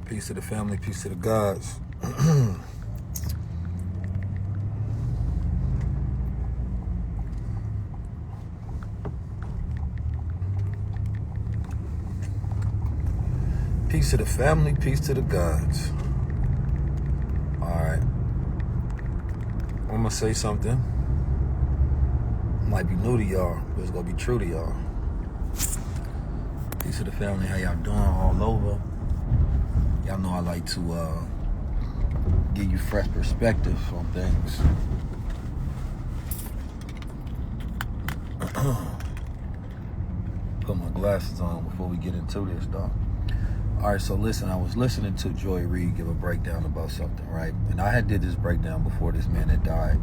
Peace to the family, peace to the gods. Peace to the family, peace to the gods. Alright. I'm gonna say something. Might be new to y'all, but it's gonna be true to y'all. Peace to the family, how y'all doing all over? Y'all know I like to give you fresh perspective on things. Put my glasses on before we get into this, though. All right, so listen, I was listening to Joy Reid give a breakdown about something, right? And I had did this breakdown before this man had died,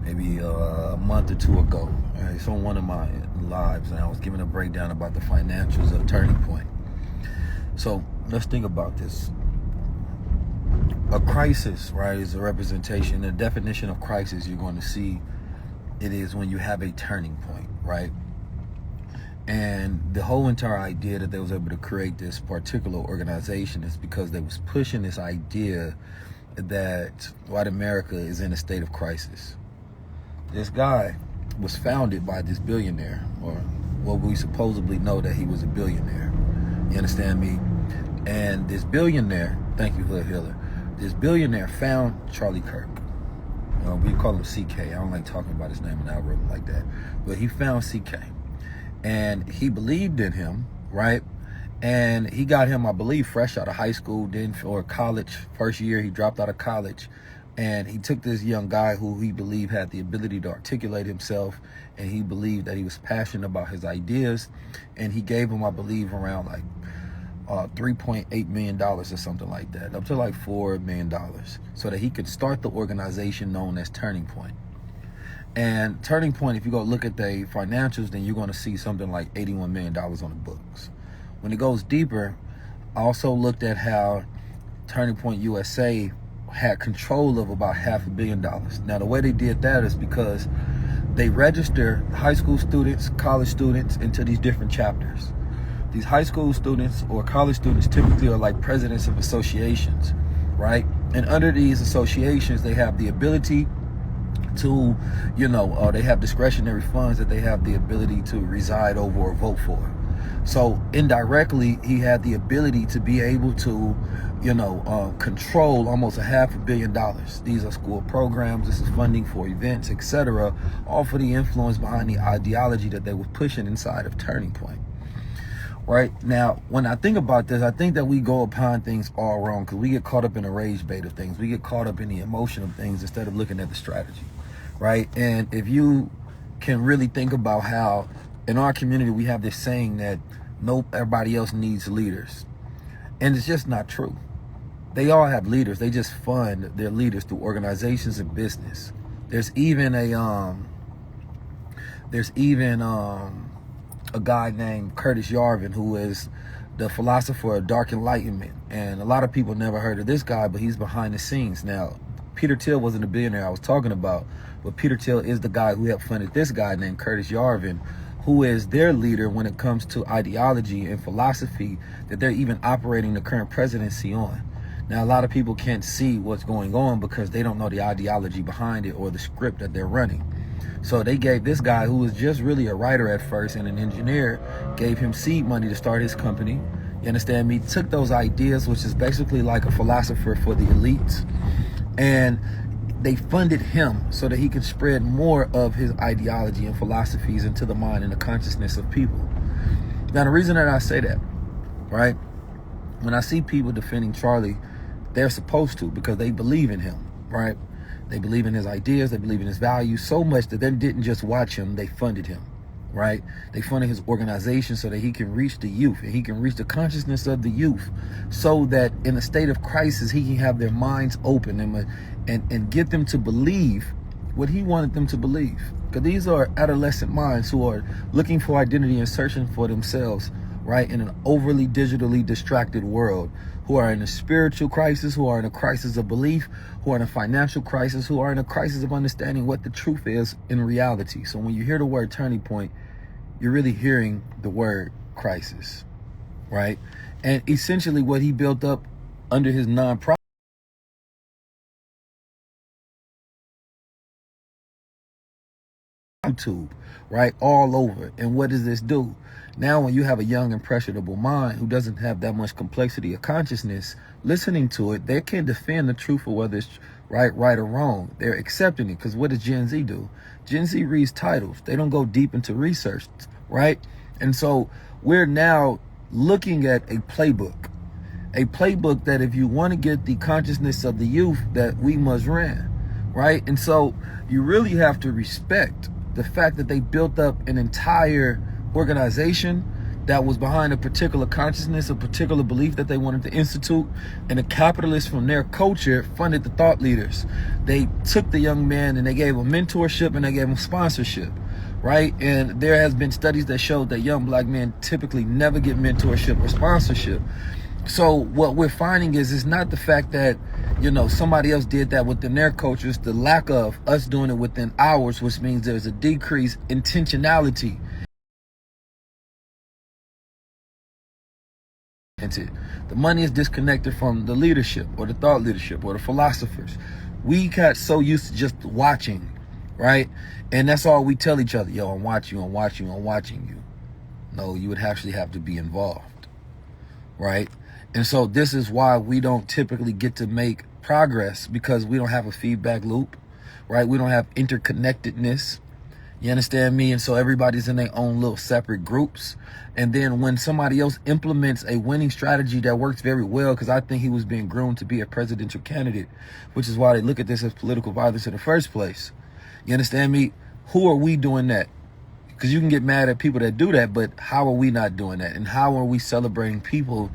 maybe a month or two ago. Right? It's on one of my lives, and I was giving a breakdown about the financials of Turning Point. So let's think about this. A crisis, right, is a representation. The definition of crisis you're going to see, it is when you have a turning point, right? And the whole entire idea that they was able to create this particular organization is because they was pushing this idea that white America is in a state of crisis. This guy was founded by this billionaire, or what we supposedly know that he was a billionaire. You understand me? And this billionaire, thank you, Hood Healer, this billionaire found Charlie Kirk. We call him CK. I don't like talking about his name in the algorithm like that. But he found CK. And he believed in him, right? And he got him, I believe, fresh out of high school, then or college. First year, he dropped out of college. And he took this young guy who he believed had the ability to articulate himself. And he believed that he was passionate about his ideas. And he gave him, I believe, around like $3.8 million or something like that, up to like $4 million, so that he could start the organization known as Turning Point. And Turning Point, if you go look at the financials, then you're going to see something like $81 million on the books. When it goes deeper, I also looked at how Turning Point USA had control of about $500 million. Now, the way they did that is because they register high school students, college students into these different chapters. These high school students or college students typically are like presidents of associations, right? And under these associations, they have the ability to, they have discretionary funds that they have the ability to reside over or vote for. So indirectly, he had the ability to be able to, control almost $500 million. These are school programs. This is funding for events, etc., all for the influence behind the ideology that they were pushing inside of Turning Point. Right now, when I think about this, I think that we go upon things all wrong because we get caught up in the rage bait of things. We get caught up in the emotion of things instead of looking at the strategy, right? And if you can really think about how in our community we have this saying that everybody else needs leaders, and it's just not true. They all have leaders. They just fund their leaders through organizations and business. There's even a guy named Curtis Yarvin, who is the philosopher of Dark Enlightenment. And a lot of people never heard of this guy, but he's behind the scenes. Now, Peter Thiel wasn't a billionaire I was talking about, but Peter Thiel is the guy who helped funded this guy named Curtis Yarvin, who is their leader when it comes to ideology and philosophy that they're even operating the current presidency on. Now, a lot of people can't see what's going on because they don't know the ideology behind it or the script that they're running. So they gave this guy, who was just really a writer at first and an engineer, gave him seed money to start his company. You understand me? Took those ideas, which is basically like a philosopher for the elites, and they funded him so that he could spread more of his ideology and philosophies into the mind and the consciousness of people. Now, the reason that I say that, right, when I see people defending Charlie, they're supposed to, because they believe in him, right? They believe in his ideas, they believe in his values so much that they didn't just watch him, they funded him, right? They funded his organization so that he can reach the youth and he can reach the consciousness of the youth, so that in a state of crisis, he can have their minds open and get them to believe what he wanted them to believe. Because these are adolescent minds who are looking for identity and searching for themselves, right, in an overly digitally distracted world, who are in a spiritual crisis, who are in a crisis of belief, who are in a financial crisis, who are in a crisis of understanding what the truth is in reality. So when you hear the word Turning Point, you're really hearing the word crisis, right? And essentially what he built up under his nonprofit YouTube, right? All over. And what does this do? Now, when you have a young, impressionable mind who doesn't have that much complexity of consciousness, listening to it, they can defend the truth of whether it's right or wrong. They're accepting it. Because what does Gen Z do? Gen Z reads titles. They don't go deep into research, right? And so we're now looking at a playbook that if you want to get the consciousness of the youth, that we must run, right? And so you really have to respect the fact that they built up an entire organization that was behind a particular consciousness, a particular belief that they wanted to institute, and the capitalists from their culture funded the thought leaders. They took the young man and they gave him mentorship and they gave him sponsorship, right? And there has been studies that showed that young black men typically never get mentorship or sponsorship. So what we're finding is it's not the fact that, you know, somebody else did that within their culture. It's the lack of us doing it within ours, which means there's a decreased intentionality. The money is disconnected from the leadership or the thought leadership or the philosophers. We got so used to just watching, right? And that's all we tell each other. Yo, I'm watching you, I'm watching you, I'm watching you. No, you would actually have to be involved, right? And so this is why we don't typically get to make progress, because we don't have a feedback loop, right? We don't have interconnectedness. You understand me? And so everybody's in their own little separate groups. And then when somebody else implements a winning strategy that works very well, because I think he was being groomed to be a presidential candidate, which is why they look at this as political violence in the first place. You understand me? Who are we doing that? Because you can get mad at people that do that, but how are we not doing that? And how are we celebrating people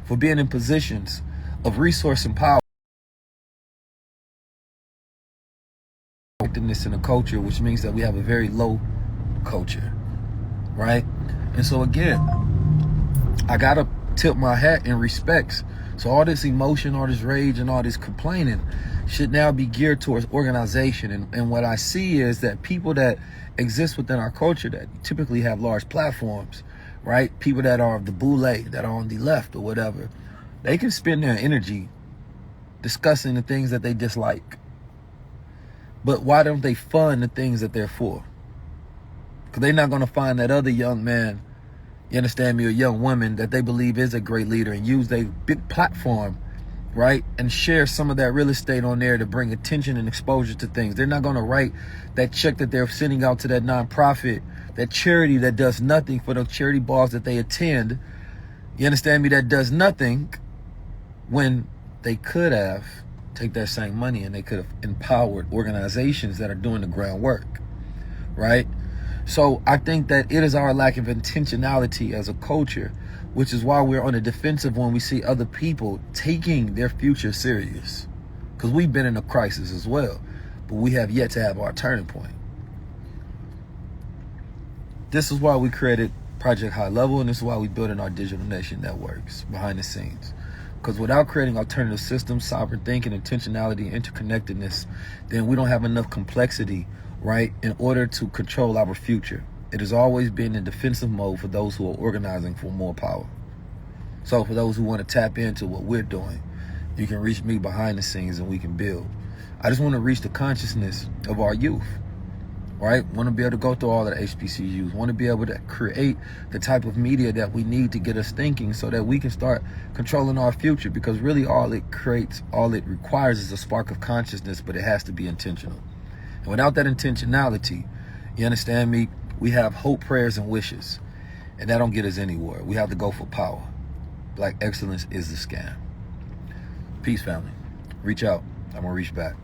for being in positions of resource and power in the culture, which means that we have a very low culture, right? And so again, I gotta tip my hat in respects. So all this emotion, all this rage, and all this complaining should now be geared towards organization. And what I see is that people that exist within our culture that typically have large platforms, right? People that are of the boule, that are on the left or whatever, they can spend their energy discussing the things that they dislike. But why don't they fund the things that they're for? Because they're not going to find that other young man, you understand me, or young woman that they believe is a great leader and use their big platform, right? And share some of that real estate on there to bring attention and exposure to things. They're not going to write that check that they're sending out to that nonprofit, that charity that does nothing for the charity balls that they attend. You understand me? That does nothing, when they could have take that same money and they could have empowered organizations that are doing the groundwork, right? So I think that it is our lack of intentionality as a culture, which is why we're on the defensive when we see other people taking their future serious. Because we've been in a crisis as well, but we have yet to have our turning point. This is why we created Project High Level, and this is why we built in our digital nation networks behind the scenes. Because without creating alternative systems, sovereign thinking, intentionality, interconnectedness, then we don't have enough complexity, right, in order to control our future. It has always been in defensive mode for those who are organizing for more power. So for those who want to tap into what we're doing, you can reach me behind the scenes and we can build. I just want to reach the consciousness of our youth, right? Want to be able to go through all of the HBCUs, want to be able to create the type of media that we need to get us thinking so that we can start controlling our future, because really all it requires is a spark of consciousness, but it has to be intentional. And without that intentionality, you understand me, we have hope, prayers, and wishes, and that don't get us anywhere. We have to go for power. Black excellence is the scam. Peace, family. Reach out. I'm going to reach back.